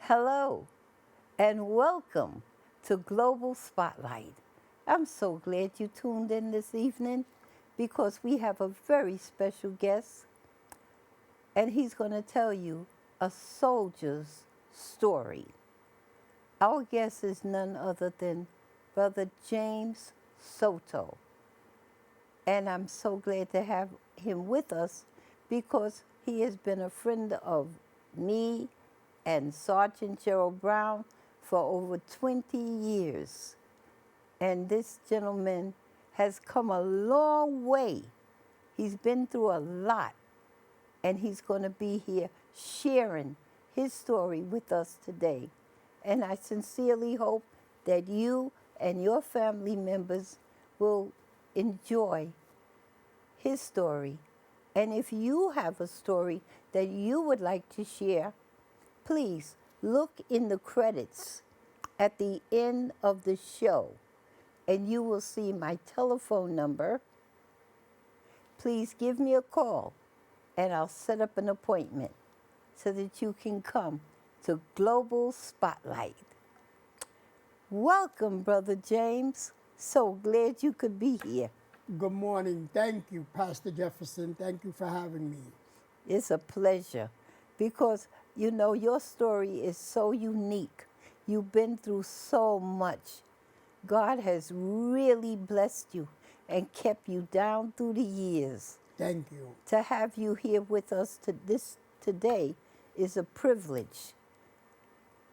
Hello and welcome to Global Spotlight. I'm so glad you tuned in this evening because we have a very special guest and he's going to tell you a soldier's story. Our guest is none other than Brother James Soto. And I'm so glad to have him with us because he has been a friend of me and Sergeant Gerald Brown for over 20 years. And this gentleman has come a long way. He's been through a lot, and he's going to be here sharing his story with us today. And I sincerely hope that you and your family members will enjoy his story. And if you have a story that you would like to share, please look in the credits at the end of the show and you will see my telephone number. Please give me a call and I'll set up an appointment so that you can come to Global Spotlight. Welcome, Brother James. So glad you could be here. Good morning. Thank you, Pastor Jefferson. Thank you for having me. It's a pleasure because, you know, your story is so unique. You've been through so much. God has really blessed you and kept you down through the years. Thank you. To have you here with us today is a privilege.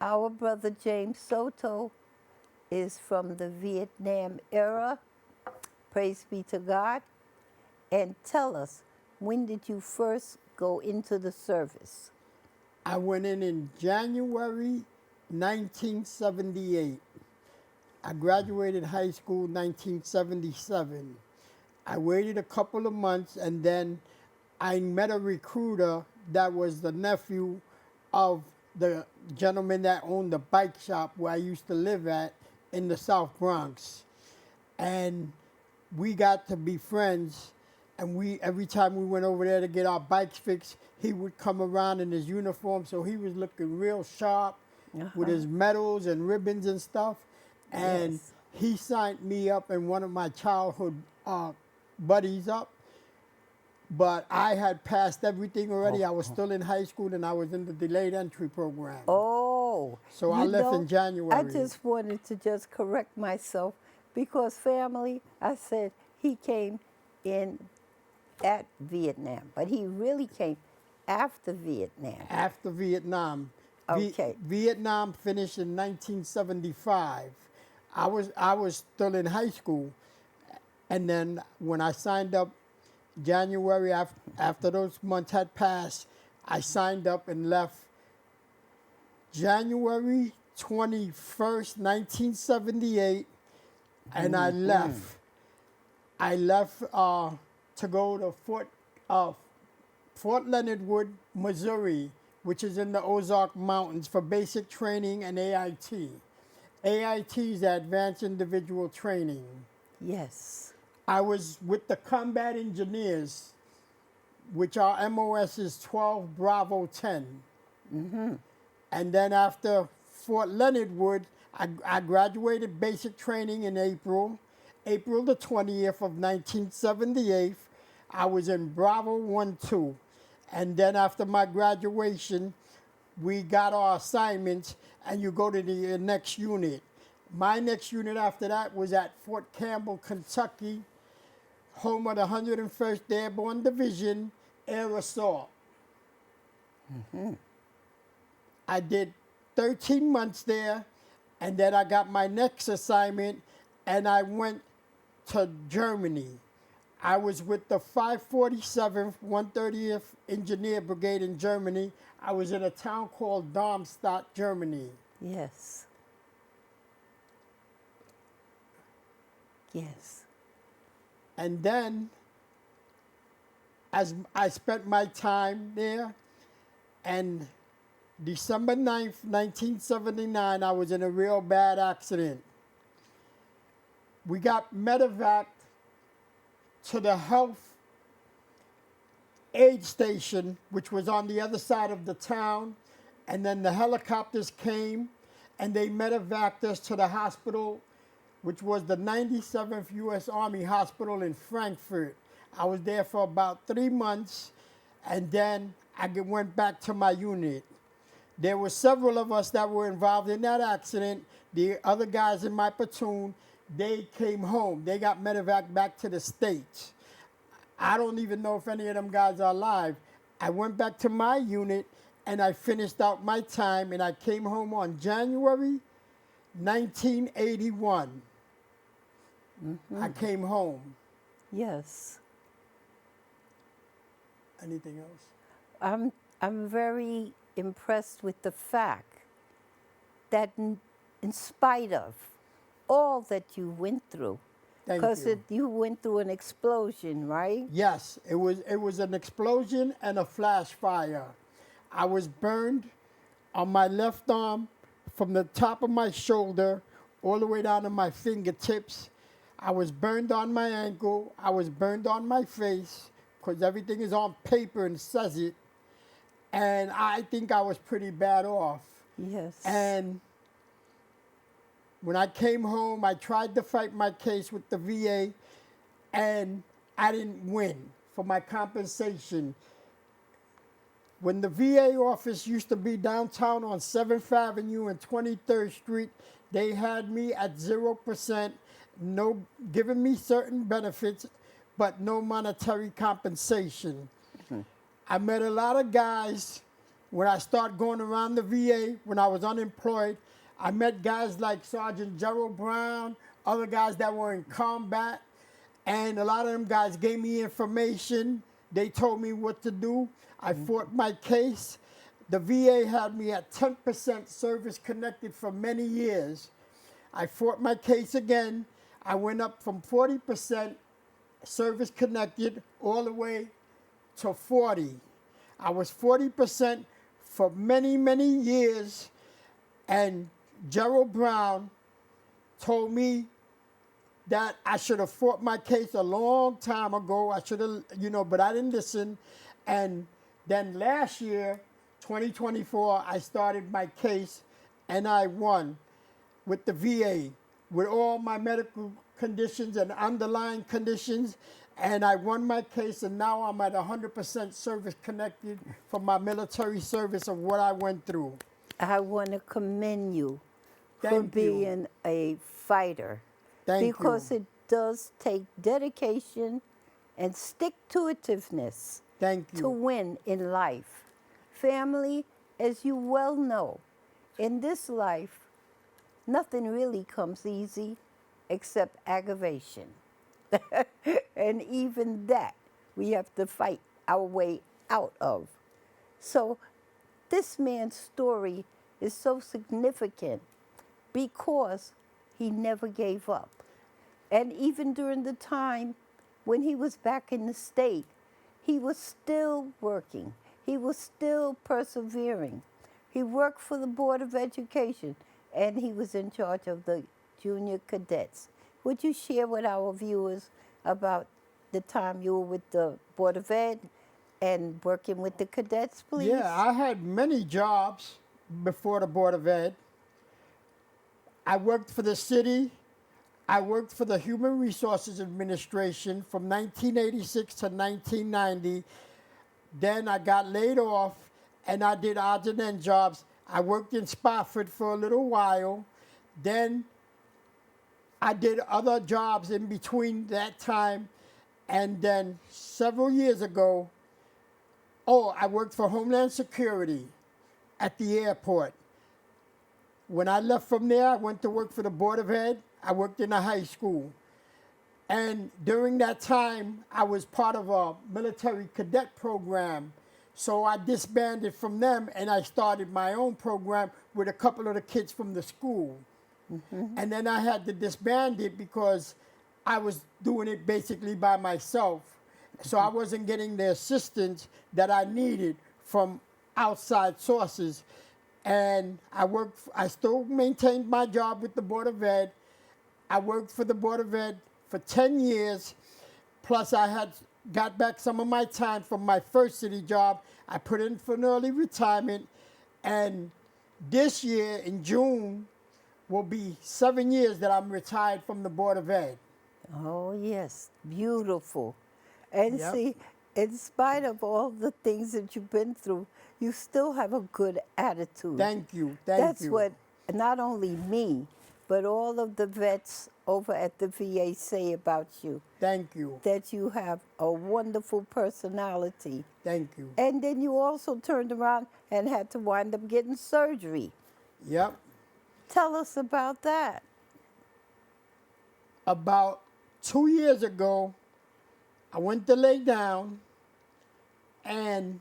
Our brother James Soto is from the Vietnam era. Praise be to God. And tell us, when did you first go into the service? I went in January 1978. I graduated high school 1977. I waited a couple of months and then I met a recruiter that was the nephew of the gentleman that owned the bike shop where I used to live at in the South Bronx. And we got to be friends, and every time we went over there to get our bikes fixed, he would come around in his uniform, so he was looking real sharp with his medals and ribbons and stuff. And Yes. he signed me up and one of my childhood buddies up, but I had passed everything already. I was still in high school and I was in the delayed entry program. Oh. So I left in January. I just wanted to just correct myself because family, I said he came in at Vietnam, but he really came after Vietnam. After Vietnam. Okay. Vietnam finished in 1975. I was still in high school, and then when I signed up, January after those months had passed, I signed up and left January 21st, 1978, and I left. I left to go to Fort Leonard Wood, Missouri, which is in the Ozark Mountains for basic training and AIT. AIT is Advanced Individual Training. Yes. I was with the Combat Engineers, which our MOS is 12 Bravo 10. And then after Fort Leonard Wood, I graduated basic training in April the 20th of 1978. I was in Bravo 1-2. And then after my graduation, we got our assignments and you go to the next unit. My next unit after that was at Fort Campbell, Kentucky, home of the 101st Airborne Division, Air Assault. I did 13 months there, and then I got my next assignment, and I went to Germany. I was with the 547th, 130th Engineer Brigade in Germany. I was in a town called Darmstadt, Germany. Yes. Yes. And then, as I spent my time there, and December 9th, 1979, I was in a real bad accident. We got medevaced to the health aid station, which was on the other side of the town, and then the helicopters came, and they medevaced us to the hospital, which was the 97th U.S. Army Hospital in Frankfurt. I was there for about 3 months, and then went back to my unit. There were several of us that were involved in that accident. The other guys in my platoon, they came home. They got medevaced back to the States. I don't even know if any of them guys are alive. I went back to my unit, and I finished out my time, and I came home on January 1981. I came home. Yes. Anything else? I'm very impressed with the fact that in spite of all that you went through, Thank because you. you went through an explosion, right? Yes, it was an explosion and a flash fire. I was burned on my left arm from the top of my shoulder all the way down to my fingertips. I was burned on my ankle. I was burned on my face because everything is on paper and says it. And I think I was pretty bad off. Yes. And when I came home, I tried to fight my case with the VA, and I didn't win for my compensation. When the VA office used to be downtown on 7th Avenue and 23rd Street, they had me at 0%, no giving me certain benefits, but no monetary compensation. I met a lot of guys when I started going around the VA when I was unemployed. I met guys like Sergeant Gerald Brown, other guys that were in combat, and a lot of them guys gave me information. They told me what to do. I fought my case. The VA had me at 10% service connected for many years. I fought my case again. I went up from 40% service connected all the way to 40. I was 40% for many, many years, and Gerald Brown told me that I should have fought my case a long time ago. I should have, but I didn't listen. And then last year, 2024, I started my case, and I won with the VA with all my medical conditions and underlying conditions. And I won my case, and now I'm at 100% service connected from my military service of what I went through. I want to commend you for Thank you. being a fighter. Thank because you. it does take dedication and stick-to-itiveness Thank you. to win in life. Family, as you well know, in this life, nothing really comes easy except aggravation. And even that, we have to fight our way out of. So this man's story is so significant because he never gave up. And even during the time when he was back in the state, he was still working. He was still persevering. He worked for the Board of Education, and he was in charge of the junior cadets. Would you share with our viewers about the time you were with the Board of Ed and working with the cadets, please? Yeah, I had many jobs before the Board of Ed. I worked for the city. I worked for the Human Resources Administration from 1986 to 1990. Then I got laid off, and I did odds and end jobs. I worked in Spofford for a little while. Then I did other jobs in between that time. And then several years ago, I worked for Homeland Security at the airport. When I left from there, I went to work for the Board of Ed. I worked in a high school. And during that time, I was part of a military cadet program. So I disbanded from them, and I started my own program with a couple of the kids from the school. And then I had to disband it because I was doing it basically by myself. So I wasn't getting the assistance that I needed from outside sources. And I still maintained my job with the Board of Ed. I worked for the Board of Ed for 10 years. Plus I had got back some of my time from my first city job. I put in for an early retirement. And this year in June will be 7 years that I'm retired from the Board of Ed. Oh, yes, beautiful. And Yep. see, in spite of all the things that you've been through, you still have a good attitude. Thank you. That's what not only me, but all of the vets over at the VA say about you, Thank you. that you have a wonderful personality. Thank you. And then you also turned around and had to wind up getting surgery. Yep. Tell us about that. About 2 years ago, I went to lay down and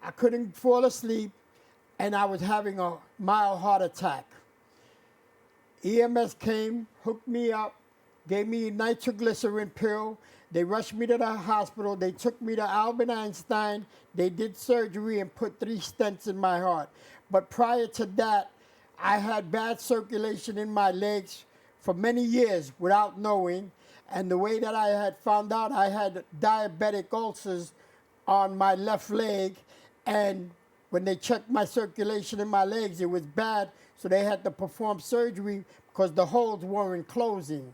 I couldn't fall asleep and I was having a mild heart attack. EMS came, hooked me up, gave me a nitroglycerin pill. They rushed me to the hospital. They took me to Albert Einstein. They did surgery and put 3 stents in my heart. But prior to that, I had bad circulation in my legs for many years without knowing. And the way that I had found out, I had diabetic ulcers on my left leg. And when they checked my circulation in my legs, it was bad. So they had to perform surgery because the holes weren't closing.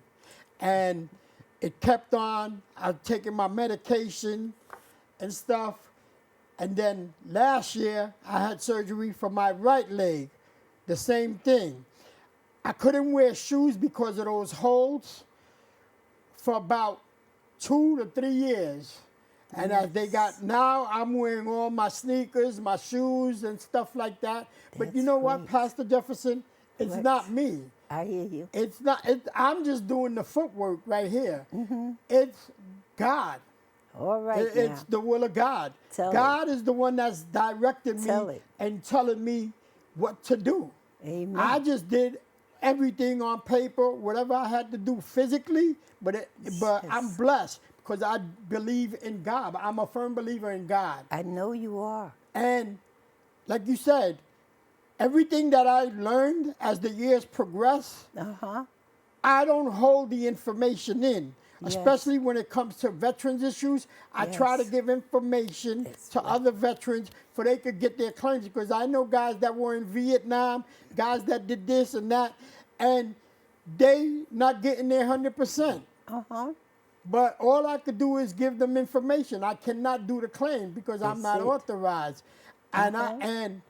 And it kept on. I was taking my medication and stuff. And then last year, I had surgery for my right leg. The same thing. I couldn't wear shoes because of those holes for about 2 to 3 years. And as they got, now I'm wearing all my sneakers, my shoes and stuff like that. But you That's know what, great. Pastor Jefferson? It's What? not me. I hear you. It's not, I'm just doing the footwork right here. It's God. All right It's now. the will of God. Tell God is the one that's directing Tell me it. and telling me what to do. Amen. I just did everything on paper, whatever I had to do physically, but I'm Yes. blessed because I believe in God. I'm a firm believer in God. I know you are. And like you said, everything that I learned as the years progress, Uh-huh. I don't hold the information in, Yes. especially when it comes to veterans issues. I try to Yes. give information That's to right. other veterans so they could get their claims, because I know guys that were in Vietnam, guys that did this and that, and they not getting their 100%. Uh-huh. But all I could do is give them information. I cannot do the claim because I'm not That's it. authorized. And Uh-huh. and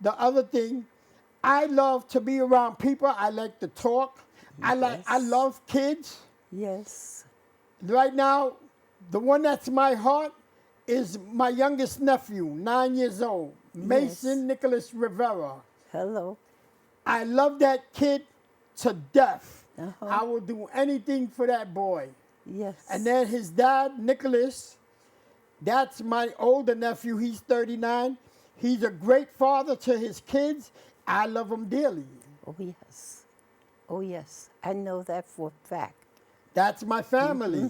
the other thing, I love to be around people. I like to talk. I Yes. love kids. Yes. Right now, the one that's my heart is my youngest nephew, 9 years old, Mason Nicholas Rivera. Hello. I love that kid to death. Uh-huh. I will do anything for that boy. Yes. And then his dad, Nicholas, that's my older nephew. He's 39. He's a great father to his kids. I love him dearly. Oh, yes. Oh, yes. I know that for a fact. That's my family.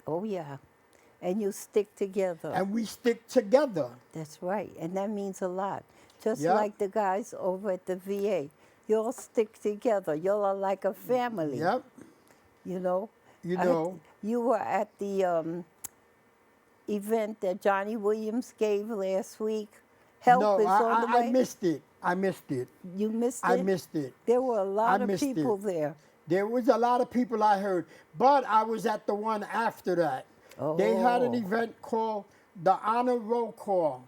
Oh, yeah. And you stick together. And we stick together. That's right. And that means a lot. Just Yep. like the guys over at the VA. You all stick together. You all are like a family. Yep. You know? You know. You were at the event that Johnny Williams gave last week. Help No, is on the way. I missed it. I missed it. You missed it? I missed it. There were a lot I of missed people it. there. There was a lot of people I heard, but I was at the one after that. They had an Oh. event called the Honor Roll Call.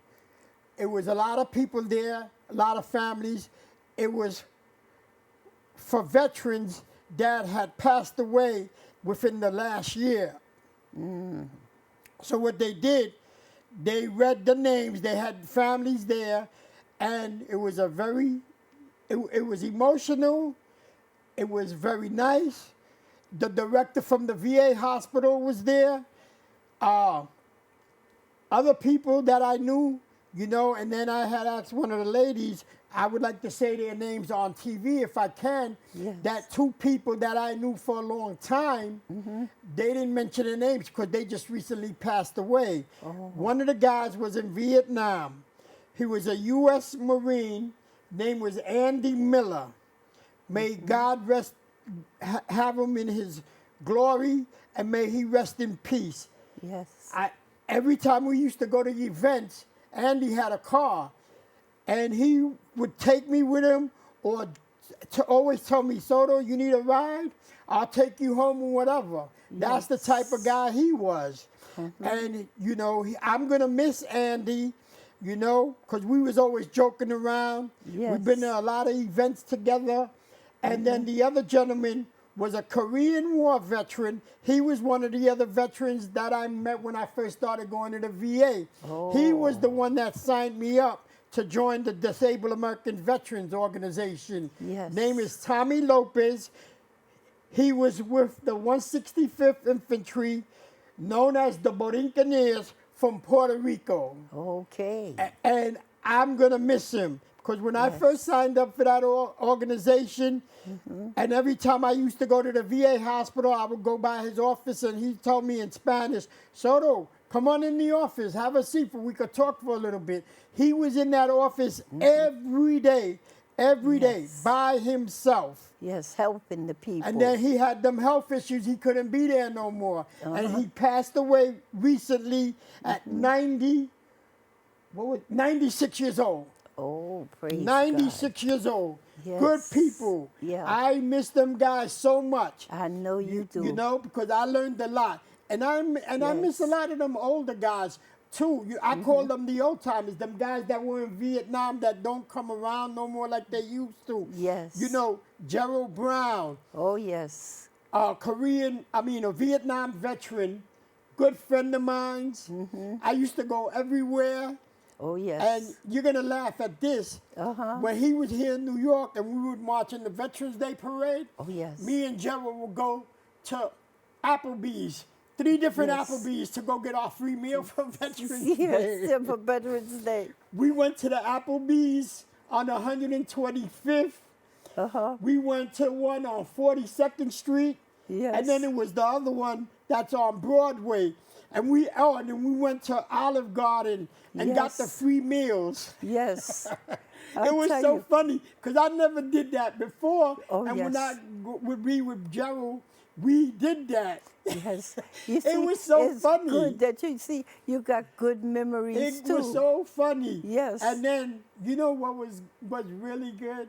It was a lot of people there, a lot of families. It was for veterans that had passed away within the last year. So what they did, they read the names. They had families there, and it was it was emotional. It was very nice. The director from the VA hospital was there. Other people that I knew, you know, and then I had asked one of the ladies, I would like to say their names on TV if I can, Yes. that 2 people that I knew for a long time, they didn't mention their names because they just recently passed away. One of the guys was in Vietnam. He was a U.S. Marine. Name was Andy Miller. May God rest, have him in his glory, and may he rest in peace. Yes. Every time we used to go to events, Andy had a car, and he would take me with him, or to always tell me, Soto, you need a ride? I'll take you home or whatever. That's the type of guy he was. And, you know, I'm going to miss Andy, you know, because we was always joking around. Yes. We've been to a lot of events together. And then the other gentleman was a Korean War veteran. He was one of the other veterans that I met when I first started going to the VA. He was the one that signed me up to join the Disabled American Veterans Organization. Yes. Name is Tommy Lopez. He was with the 165th Infantry, known as the Borinqueneers, from Puerto Rico. Okay. And I'm going to miss him. Because when I first signed up for that organization, and every time I used to go to the VA hospital, I would go by his office, and he told me in Spanish, Soto, come on in the office, have a seat, we could talk for a little bit. He was in that office every day, by himself. Yes, helping the people. And then he had them health issues. He couldn't be there no more. And he passed away recently at 96 years old. Oh, praise 96 years old. Yes. Good people. Yeah. I miss them guys so much. God. I know you do. You know, because I learned a lot. And I miss a lot of them older guys too. I call them the old timers, them guys that were in Vietnam that don't come around no more like they used to. Yes. You know, Gerald Brown, Oh, yes. a Vietnam veteran, good friend of mine. I used to go everywhere. Oh, yes. And you're going to laugh at this. When he was here in New York and we would march in the Veterans Day Parade, Oh, yes. me and Gerald would go to Applebee's, 3 different Yes. Applebee's to go get our free meal for Veterans Yes, Day. for Veterans Day. We went to the Applebee's on 125th. We went to one on 42nd Street. Yes. And then it was the other one that's on Broadway. And then we went to Olive Garden and got the Yes. free meals. Yes. It was tell so you. funny because I never did that before. Oh, and when I yes. would be with Gerald, we did that. Yes. You see, was so it's funny. good that you see you got good memories It too. was so funny. Yes. And then you know what was really good?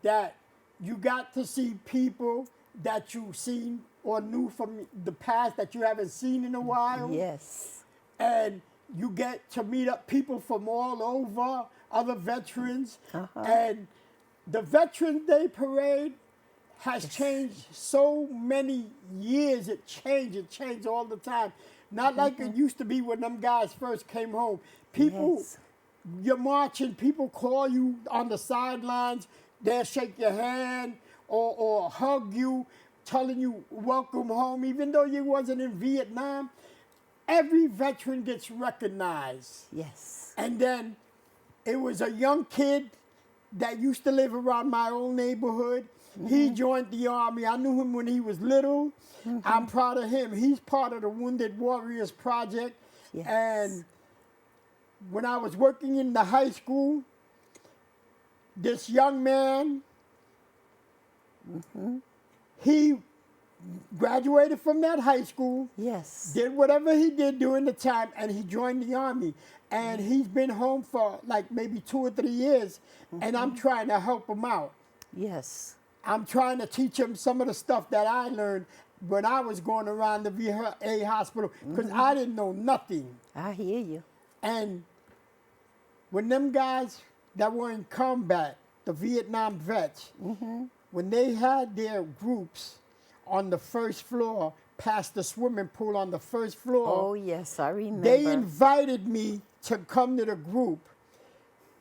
That you got to see people that you've seen or knew from the past that you haven't seen in a while. Yes. And you get to meet up people from all over, other veterans. And the Veterans Day Parade has changed so many years. It changed all the time. Not like it used to be when them guys first came home. People, Yes. you're marching, people call you on the sidelines, they'll shake your hand or hug you, telling you welcome home, even though you wasn't in Vietnam. Every veteran gets recognized. Yes. And then it was a young kid that used to live around my own neighborhood. He joined the Army. I knew him when he was little. I'm proud of him. He's part of the Wounded Warriors Project. Yes. And when I was working in the high school, this young man, he graduated from that high school, Yes. did whatever he did during the time, and he joined the Army. And he's been home for like maybe 2 or 3 years, and I'm trying to help him out. Yes. I'm trying to teach him some of the stuff that I learned when I was going around the VA hospital, because I didn't know nothing. I hear you. And when them guys that were in combat, the Vietnam vets, when they had their groups on the first floor, past the swimming pool on the first floor, Oh, yes, I remember. they invited me to come to the group.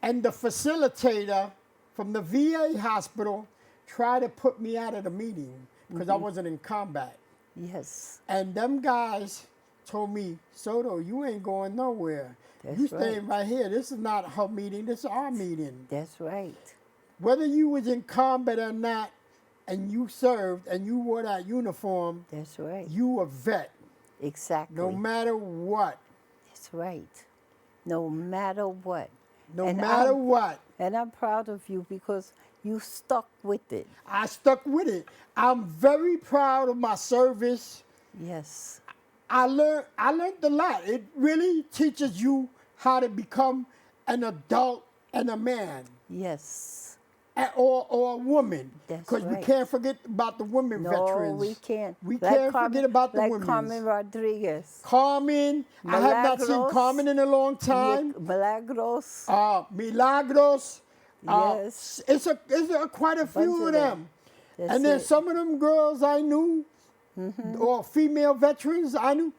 And the facilitator from the VA hospital tried to put me out of the meeting because I wasn't in combat. Yes. And them guys told me, Soto, you ain't going nowhere. That's You right. staying right here. This is not her meeting. This is our meeting. That's right. Whether you was in combat or not, and you served and you wore that uniform, That's right. you a vet. Exactly. No matter what. That's right. No matter what. No And matter I'm- what. And I'm proud of you because you stuck with it. I stuck with it. I'm very proud of my service. Yes. I learned a lot. It really teaches you how to become an adult and a man. Yes. Or a woman. That's Because we right. can't forget about the women No, veterans. we can't. We Like can't Carmen, forget about the like women. Carmen Rodriguez. Carmen, I have not seen Milagros. Carmen in a long time. Milagros. Milagros. Yes. It's quite a few Bunch of of them. them. That's And then it. some of them girls I knew, or female veterans I knew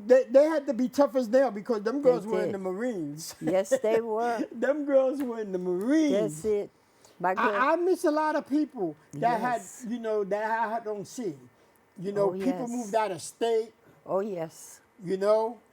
they had to be tough as nails because them girls were in did. the Marines. Yes, they were. Them girls were in the Marines. That's it. My girl. I miss a lot of people that Yes. had, that I don't see. Oh, People yes. moved out of state, Oh, yes.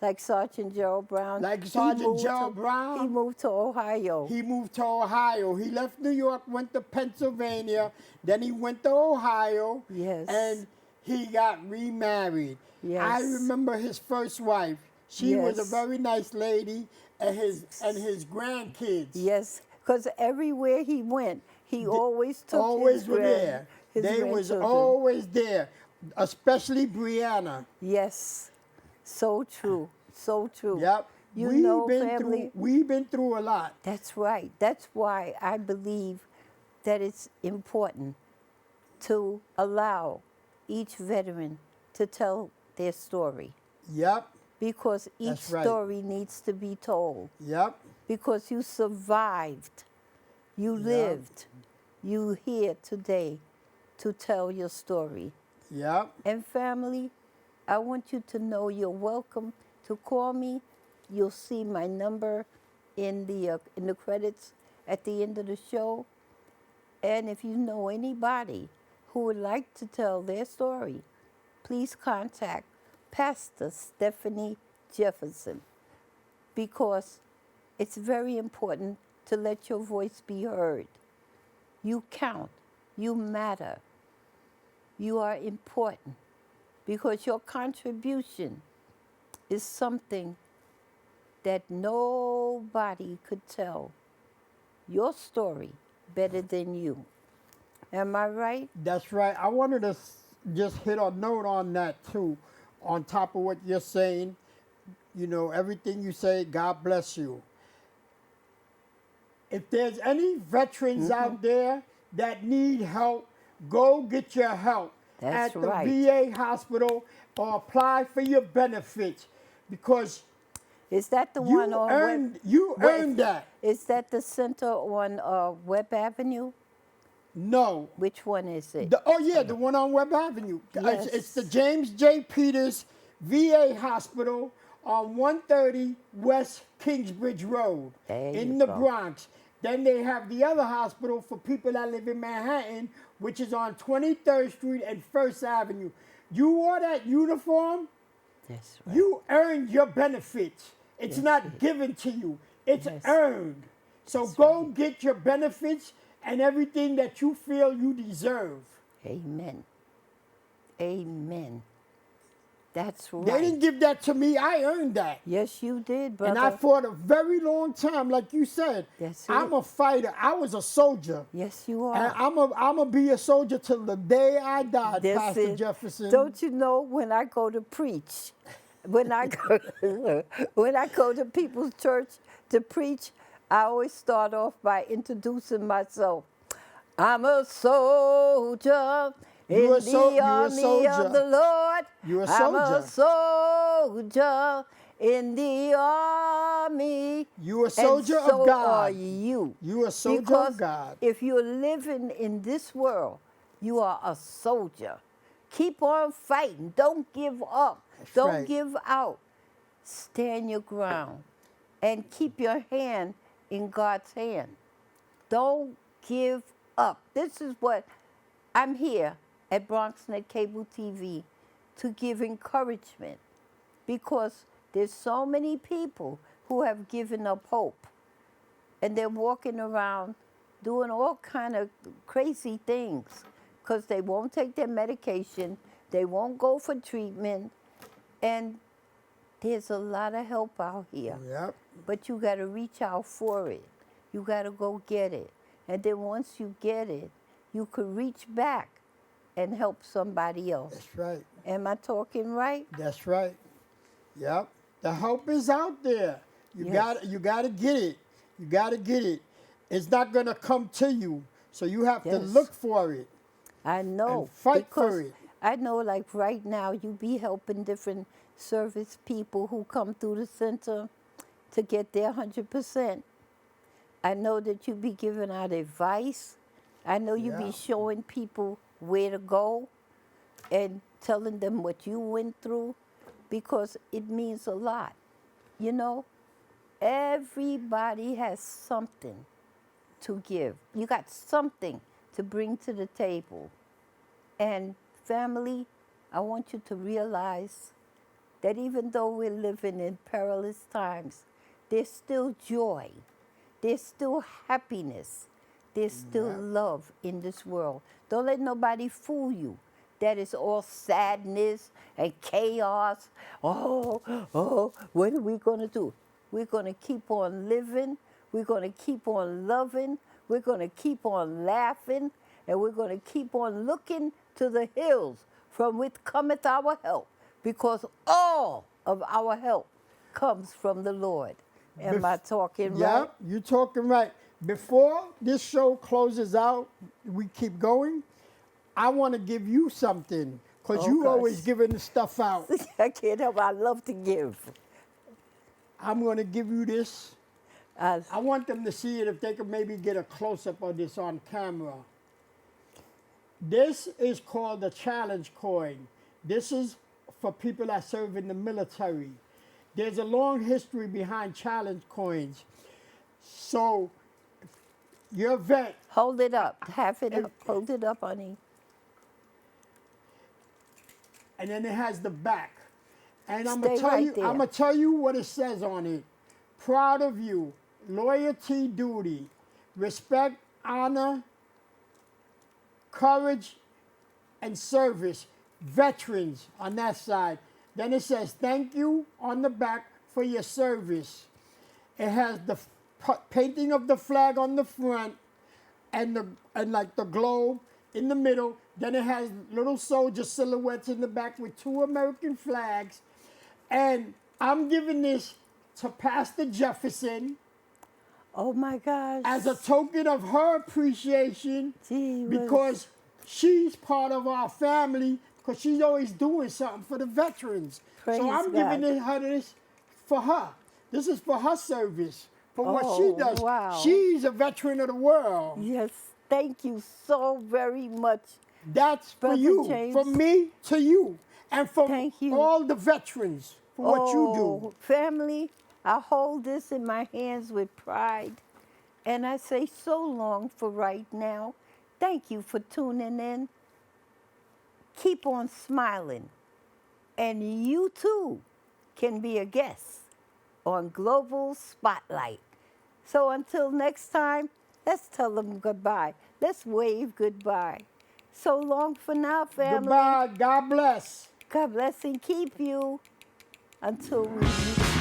like Sergeant Gerald Brown. Like He Sergeant moved Gerald Brown. He moved to Ohio. He moved to Ohio. He left New York, went to Pennsylvania, then he went to Ohio. Yes. And he got remarried. Yes. I remember his first wife. She was a Yes. very nice lady, and his grandkids. Yes, because everywhere he went, he always took always his were there. his They was grandchildren. always there, especially Brianna. Yes, so true, so true. Yep. You know, family. We've been through a lot. That's right. That's why I believe that it's important to allow each veteran to tell their story, Yep. because each That's right. story needs to be told, Yep. because you survived, you lived, you here today to tell your story. Yep. And family, I want you to know you're welcome to call me. You'll see my number in the credits at the end of the show. And if you know anybody who would like to tell their story, please contact Pastor Stephanie Jefferson, because it's very important to let your voice be heard. You count. You matter. You are important, because your contribution is something that nobody could tell your story better than you. Am I right? That's right. I wanted to just hit a note on that too, on top of what you're saying. Everything you say, God bless you. If there's any veterans out there that need help, go get your help That's at the right. VA hospital, or apply for your benefits, because Is that the you one on earned that. Is that the center on Webb Avenue? No. Which one is it? The one on Webb Avenue. Yes. It's the James J. Peters VA Hospital on 130 West Kingsbridge Road There in you the go. Bronx. Then they have the other hospital for people that live in Manhattan, which is on 23rd Street and 1st Avenue. You wore that uniform, That's right. you earned your benefits. It's Yes, not given to you, it's Yes. earned. So go get your benefits and everything that you feel you deserve. Amen. Amen. That's right. They didn't give that to me, I earned that. Yes, you did, brother. And I fought a very long time, like you said. That's I'm it. a fighter. I was a soldier. Yes, you are. And I'm a be a soldier till the day I die, That's Pastor it. Jefferson. Don't you know, when I go to preach, when I go to people's church to preach, I always start off by introducing myself. I'm a soldier in You a the you a army soldier. of the Lord. You a I'm a soldier. soldier in the army. You a soldier and so of God. are you. You a soldier Because of God. if you're living in this world, you are a soldier. Keep on fighting. Don't give up. Don't right. give out. Stand your ground and keep your hand in God's hand. Don't give up. This is what I'm here at BronxNet Cable TV to give encouragement, because there's so many people who have given up hope, and they're walking around doing all kind of crazy things because they won't take their medication, they won't go for treatment, and there's a lot of help out here. Yep. But you got to reach out for it. You got to go get it. And then once you get it, you could reach back and help somebody else. That's right. Am I talking right? That's right. Yep. The help is out there. You Yes. got to get it. You got to get it. It's not going to come to you. So you have to Yes. look for it. I know. And fight for because it. I know, like right now, you be helping different service people who come through the center to get their 100%. I know that you be giving out advice. I know you Yeah. be showing people where to go and telling them what you went through because it means a lot. You know, everybody has something to give. You got something to bring to the table. And family, I want you to realize that even though we're living in perilous times, there's still joy, there's still happiness, there's still Yeah. love in this world. Don't let nobody fool you. That is all sadness and chaos. Oh, what are we going to do? We're going to keep on living. We're going to keep on loving. We're going to keep on laughing. And we're going to keep on looking to the hills from which cometh our help. Because all of our help comes from the Lord. Am I talking Yeah, right? you're talking right. Before this show closes out, we keep going. I want to give you something because Oh, you gosh. always giving the stuff out. I can't help. I love to give. I'm going to give you this. I, I want them to see it if they could maybe get a close up of this on camera. This is called the challenge coin. This is for people that serve in the military. There's a long history behind challenge coins. So, you're a vet. hold it up. Have it up. Hold it up, honey. And then it has the back. And I'm Stay gonna tell right you, there. I'm gonna tell you what it says on it. Proud of you, loyalty, duty, respect, honor, courage, and service. Veterans on that side. Then it says thank you on the back for your service. It has the painting of the flag on the front and like the globe in the middle. Then it has little soldier silhouettes in the back with 2 American flags. And I'm giving this to Pastor Jefferson Oh my gosh. as a token of her appreciation Gee whiz. because she's part of our family because she's always doing something for the veterans. Praise so I'm God. giving her this for her. This is for her service, for what she Oh, does. wow. She's a veteran of the world. Yes, thank you so very much. That's for Brother you, James. from me to you, and from Thank you. all the veterans for what you do. Oh, family, I hold this in my hands with pride. And I say so long for right now. Thank you for tuning in. Keep on smiling. And you too can be a guest on Global Spotlight. So until next time, let's tell them goodbye. Let's wave goodbye. So long for now, family. Goodbye. God bless. God bless and keep you until we meet.